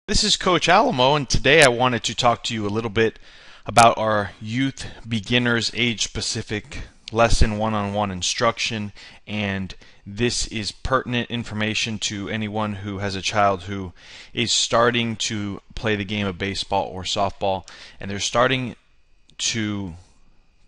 This is Coach Alamo, and today I wanted to talk to you a little bit about our youth beginners age specific lesson one-on-one instruction. And this is pertinent information to anyone who has a child who is starting to play the game of baseball or softball, and they're starting to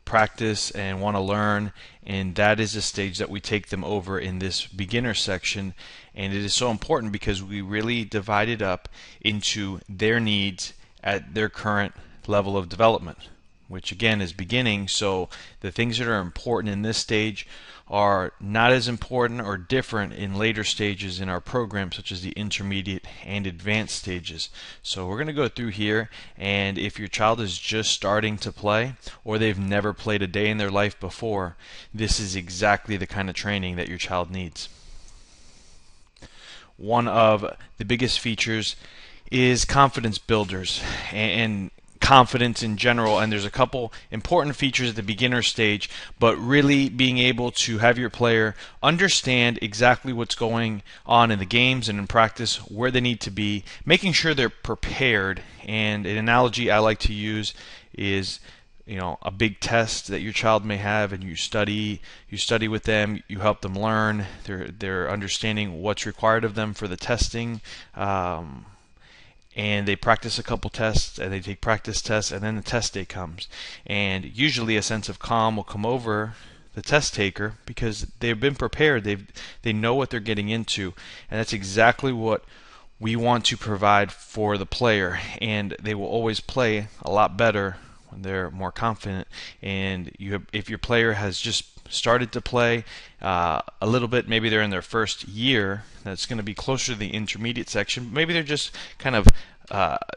practice and want to learn, and that is the stage that we take them over in this beginner section. And it is so important because we really divide it up into their needs at their current level of development, which again is beginning. So the things that are important in this stage are not as important or different in later stages in our program, such as the intermediate and advanced stages. So we're going to go through here, and if your child is just starting to play or they've never played a day in their life before, this is exactly the kind of training that your child needs. One of the biggest features is confidence builders and confidence in general, and there's a couple important features at the beginner stage, but really being able to have your player understand exactly what's going on in the games and in practice, where they need to be, making sure they're prepared. And an analogy I like to use is a big test that your child may have, and you study with them, you help them learn, they're understanding what's required of them for the testing, and they practice a couple tests, and they take practice tests, and then the test day comes, and usually a sense of calm will come over the test taker because they've been prepared, they know what they're getting into, and that's exactly what we want to provide for the player. And they will always play a lot better when they're more confident. And if your player has just started to play a little bit, maybe they're in their first year, that's going to be closer to the intermediate section. Maybe they're just kind of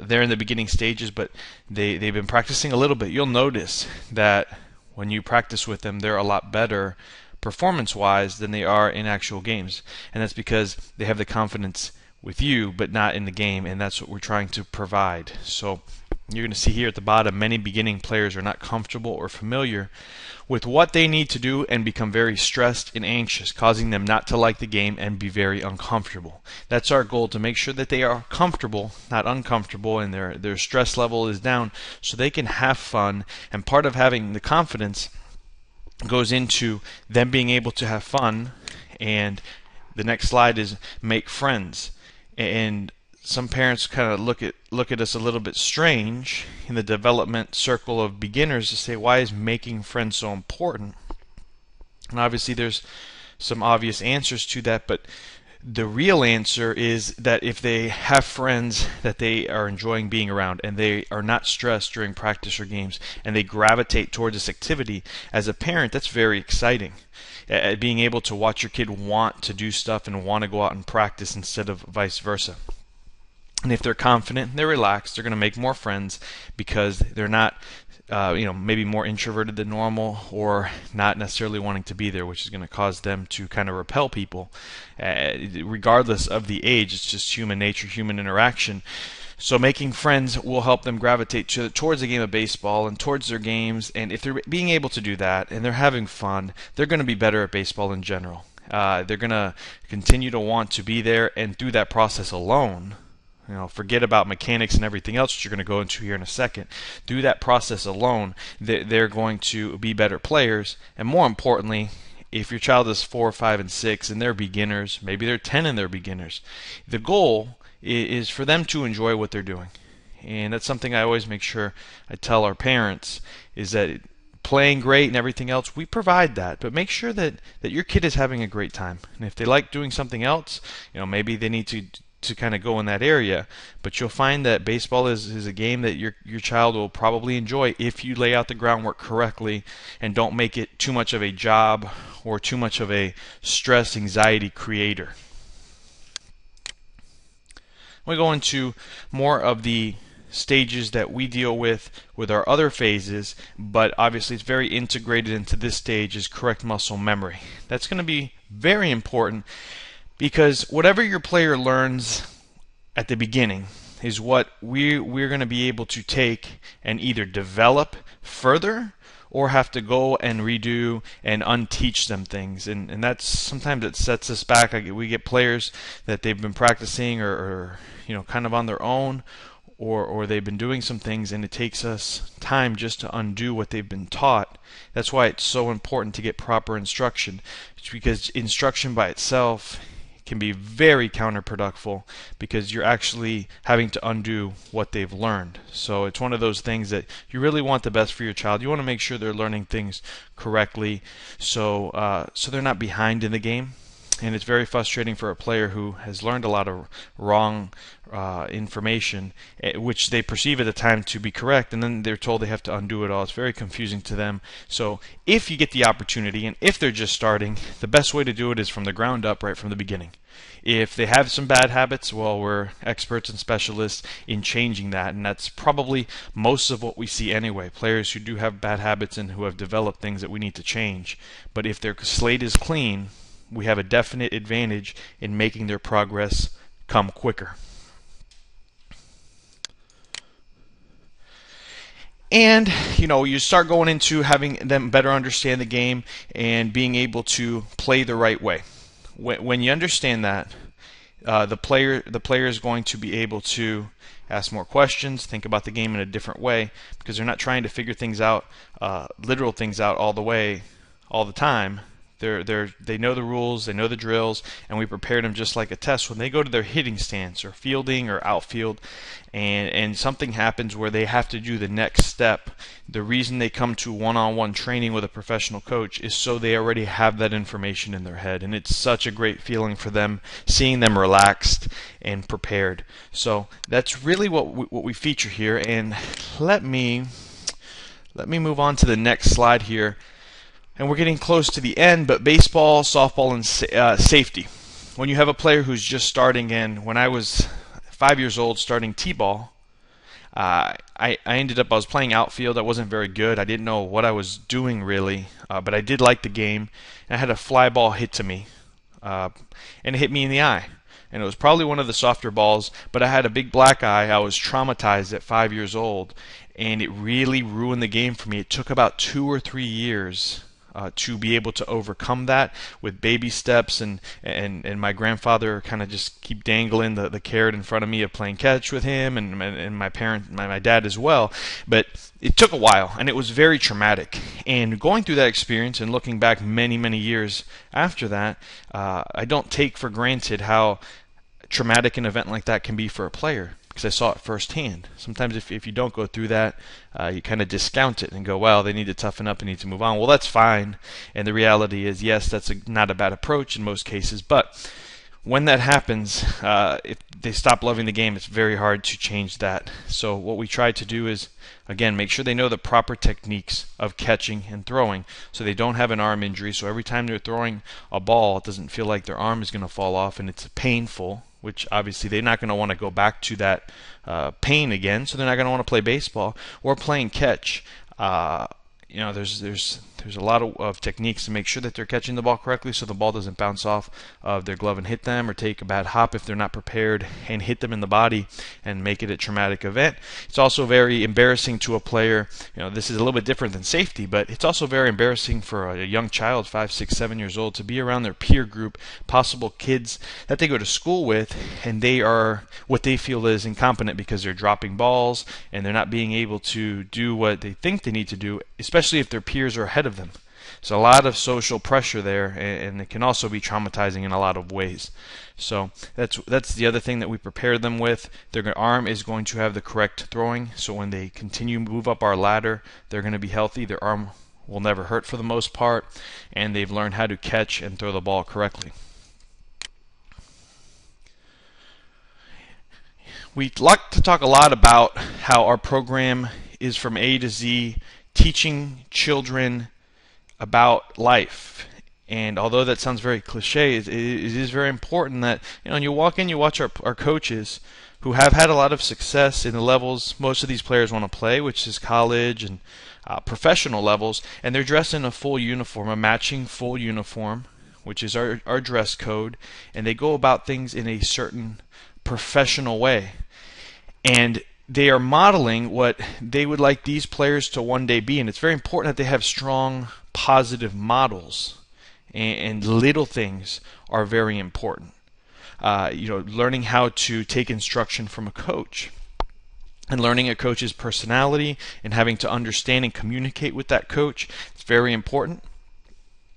they're in the beginning stages, but they've been practicing a little bit. You'll notice that when you practice with them, they're a lot better performance-wise than they are in actual games, and that's because they have the confidence with you, but not in the game, and that's what we're trying to provide. So you're going to see here at the bottom, many beginning players are not comfortable or familiar with what they need to do and become very stressed and anxious, causing them not to like the game and be very uncomfortable. That's our goal, to make sure that they are comfortable, not uncomfortable, and their stress level is down so they can have fun. And part of having the confidence goes into them being able to have fun. And the next slide is make friends. And some parents kind of look at us a little bit strange in the development circle of beginners to say, why is making friends so important? And obviously there's some obvious answers to that, but the real answer is that if they have friends that they are enjoying being around, and they are not stressed during practice or games, and they gravitate towards this activity, as a parent, that's very exciting. Being able to watch your kid want to do stuff and want to go out and practice instead of vice versa. And if they're confident, they're relaxed, they're going to make more friends because they're not maybe more introverted than normal, or not necessarily wanting to be there, which is going to cause them to kind of repel people. Regardless of the age, it's just human nature, human interaction. So making friends will help them gravitate towards the game of baseball and towards their games. And if they're being able to do that and they're having fun, they're going to be better at baseball in general. They're going to continue to want to be there, and through that process alone, forget about mechanics and everything else that you're going to go into here in a second. Through that process alone, they're going to be better players. And more importantly, if your child is 4, 5, and 6 and they're beginners, maybe they're 10 and they're beginners, the goal is for them to enjoy what they're doing. And that's something I always make sure I tell our parents, is that playing great and everything else, we provide that, but make sure that your kid is having a great time. And if they like doing something else, maybe they need to kind of go in that area. But you'll find that baseball is a game that your child will probably enjoy if you lay out the groundwork correctly and don't make it too much of a job or too much of a stress anxiety creator. We go into more of the stages that we deal with our other phases, but obviously it's very integrated into this stage, is correct muscle memory. That's going to be very important, because whatever your player learns at the beginning is what we're going to be able to take and either develop further or have to go and redo and unteach them things. And that's sometimes it sets us back. We get players that they've been practicing or kind of on their own, or they've been doing some things, and it takes us time just to undo what they've been taught. That's why it's so important to get proper instruction. It's because instruction by itself can be very counterproductive, because you're actually having to undo what they've learned. So it's one of those things that you really want the best for your child. You want to make sure they're learning things correctly, so they're not behind in the game. And it's very frustrating for a player who has learned a lot of wrong information, which they perceive at the time to be correct, and then they're told they have to undo it all. It's very confusing to them. So if you get the opportunity, and if they're just starting, the best way to do it is from the ground up, right from the beginning. If they have some bad habits, well, we're experts and specialists in changing that, and that's probably most of what we see anyway. Players who do have bad habits and who have developed things that we need to change. But if their slate is clean, we have a definite advantage in making their progress come quicker. And you start going into having them better understand the game and being able to play the right way. When you understand that, the player is going to be able to ask more questions, think about the game in a different way, because they're not trying to figure things out, literal things out all the time. They know the rules, they know the drills, and we prepared them just like a test. When they go to their hitting stance or fielding or outfield, and something happens where they have to do the next step, the reason they come to one-on-one training with a professional coach is so they already have that information in their head, and it's such a great feeling for them, seeing them relaxed and prepared. So that's really what we feature here. And let me move on to the next slide here. And we're getting close to the end, but baseball, softball, and safety. When you have a player who's just starting in, when I was 5 years old starting t-ball, I was playing outfield. I wasn't very good. I didn't know what I was doing really, but I did like the game. And I had a fly ball hit to me, and it hit me in the eye. And it was probably one of the softer balls, but I had a big black eye. I was traumatized at 5 years old, and it really ruined the game for me. It took about 2 or 3 years to be able to overcome that with baby steps, and my grandfather kind of just keep dangling the carrot in front of me of playing catch with him, and my dad as well. But it took a while, and it was very traumatic. And going through that experience and looking back many years after that, I don't take for granted how traumatic an event like that can be for a player, because I saw it firsthand. Sometimes if you don't go through that, you kind of discount it and go, well, they need to toughen up and need to move on. Well, that's fine. And the reality is, yes, that's not a bad approach in most cases. But when that happens, if they stop loving the game, it's very hard to change that. So what we try to do is, again, make sure they know the proper techniques of catching and throwing, so they don't have an arm injury. So every time they're throwing a ball, it doesn't feel like their arm is going to fall off and it's painful, which obviously they're not going to want to go back to that pain again, so they're not going to want to play baseball or playing catch. There's a lot of techniques to make sure that they're catching the ball correctly, so the ball doesn't bounce off of their glove and hit them, or take a bad hop if they're not prepared and hit them in the body and make it a traumatic event. It's also very embarrassing to a player. This is a little bit different than safety, but it's also very embarrassing for a young child, 5, 6, 7 years old, to be around their peer group, possible kids that they go to school with, and they are what they feel is incompetent because they're dropping balls and they're not being able to do what they think they need to do, especially if their peers are ahead of them. So a lot of social pressure there, and it can also be traumatizing in a lot of ways. So that's the other thing that we prepare them with. Their arm is going to have the correct throwing, so when they continue to move up our ladder, they're going to be healthy. Their arm will never hurt for the most part, and they've learned how to catch and throw the ball correctly. We like to talk a lot about how our program is from A to Z, teaching children about life. And although that sounds very cliche, it is very important that you walk in, you watch our coaches who have had a lot of success in the levels most of these players want to play, which is college and professional levels, and they're dressed in a full uniform, a matching full uniform, which is our dress code, and they go about things in a certain professional way. And they are modeling what they would like these players to one day be, and it's very important that they have strong, positive models. And little things are very important. Learning how to take instruction from a coach, and learning a coach's personality, and having to understand and communicate with that coach. It's very important.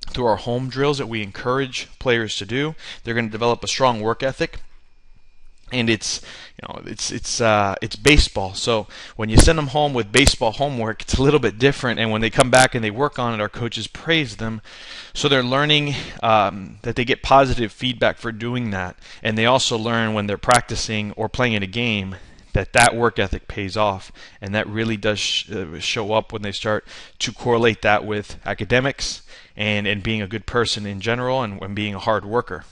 Through our home drills that we encourage players to do, they're going to develop a strong work ethic. And it's baseball. So when you send them home with baseball homework, it's a little bit different. And when they come back and they work on it, our coaches praise them. So they're learning that they get positive feedback for doing that. And they also learn when they're practicing or playing in a game that work ethic pays off. And that really does show up when they start to correlate that with academics and being a good person in general, and being a hard worker.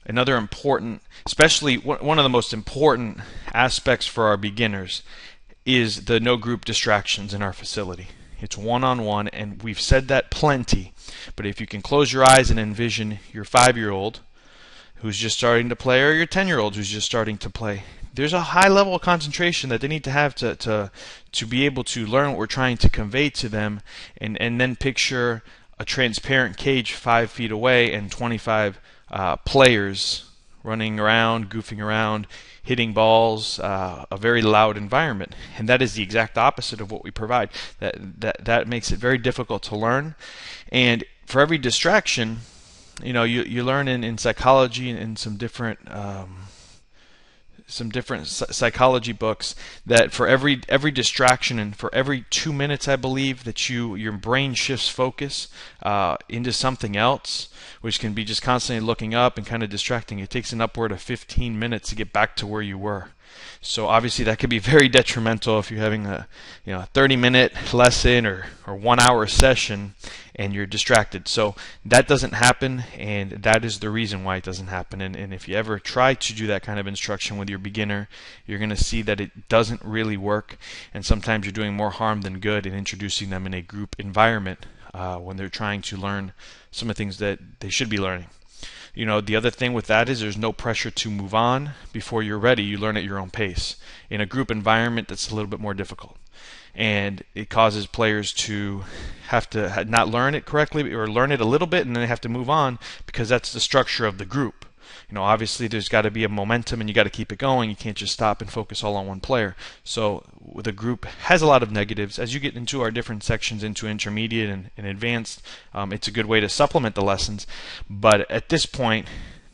Another important, especially one of the most important aspects for our beginners, is the no group distractions in our facility. It's one-on-one, and we've said that plenty. But if you can close your eyes and envision your 5-year-old who's just starting to play, or your 10-year-old who's just starting to play, there's a high level of concentration that they need to have to be able to learn what we're trying to convey to them, and then picture a transparent cage 5 feet away and 25 players running around, goofing around, hitting balls, a very loud environment. And that is the exact opposite of what we provide. That makes it very difficult to learn. And for every distraction, you learn in psychology and some different psychology books that for every distraction, and for every 2 minutes, I believe, that your brain shifts focus into something else, which can be just constantly looking up and kind of distracting. It takes an upward of 15 minutes to get back to where you were. So obviously that could be very detrimental if you're having a 30-minute lesson or 1 hour session and you're distracted. So that doesn't happen, and that is the reason why it doesn't happen. And if you ever try to do that kind of instruction with your beginner, you're going to see that it doesn't really work, and sometimes you're doing more harm than good in introducing them in a group environment when they're trying to learn some of the things that they should be learning. The other thing with that is there's no pressure to move on before you're ready. You learn at your own pace. In a group environment, that's a little bit more difficult. And it causes players to have to not learn it correctly, or learn it a little bit and then they have to move on, because that's the structure of the group. Obviously there's got to be a momentum, and you got to keep it going. You can't just stop and focus all on one player. So the group has a lot of negatives. As you get into our different sections, into intermediate and advanced, it's a good way to supplement the lessons. But at this point,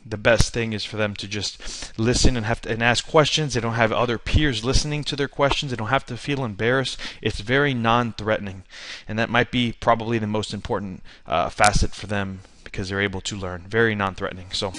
the best thing is for them to just listen and ask questions. They don't have other peers listening to their questions. They don't have to feel embarrassed. It's very non-threatening, and that might be probably the most important facet for them, because they're able to learn. Very non-threatening. So